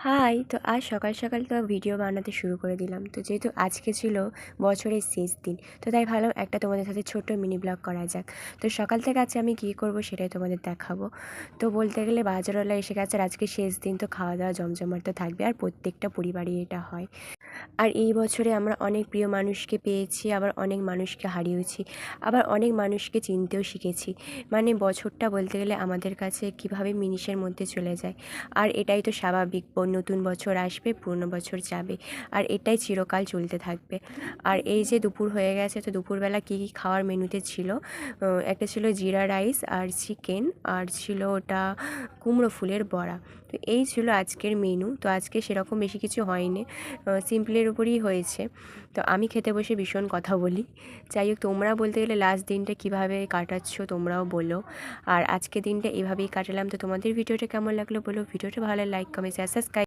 High, তো আজ সকাল সকাল তো ভিডিও বানাতে শুরু করে দিলাম। তো যেহেতু আজকে ছিল বছরের শেষ দিন, তো তাই ভাবলাম একটা তোমাদের সাথে ছোট্ট মিনি ব্লগ করা যাক। তো সকাল থেকে আজকে আমি কী করব সেটাই তোমাদের দেখাবো। তো বলতে গেলে বাজারওয়ালা এসে গেছে, আর আজকে শেষ দিন, তো খাওয়া দাওয়া জমজমাট তো থাকবে, আর প্রত্যেকটা পরিবারেই এটা হয়। আর এই বছরে আমরা অনেক প্রিয় মানুষকে পেয়েছি, আবার অনেক মানুষকে হারিয়েছি, আবার অনেক মানুষকে চিনতেও শিখেছি। মানে বছরটা বলতে গেলে আমাদের কাছে কীভাবে মিনিটের মধ্যে চলে যায়। আর এটাই তো স্বাভাবিক, নতুন বছর আসবে, পুরনো বছর যাবে, আর এটাই চিরকাল চলতে থাকবে। আর এই যে দুপুর হয়ে গেছে, তো দুপুরবেলা কী কী খাওয়ার মেনুতে ছিল, একটা ছিল জিরা রাইস আর চিকেন, আর ছিল ওটা কুমড়ো ফুলের বড়া। তো এই ছিল আজকের মেনু। তো আজকে সেরকম বেশি কিছু হয়নি, সিম্পলের উপরই হয়েছে। তো আমি খেতে বসে ভীষণ কথা বলি। যাই হোক, তোমরা বলতে গেলে লাস্ট দিনটা কীভাবে কাটাচ্ছ তোমরাও বলো। আর আজকের দিনটা এভাবেই কাটালাম। তো তোমাদের ভিডিওটা কেমন লাগলো বলো। ভিডিওটা ভালো লাইক, কমেন্ট, শেয়ার, সাবস্ক্রাইব।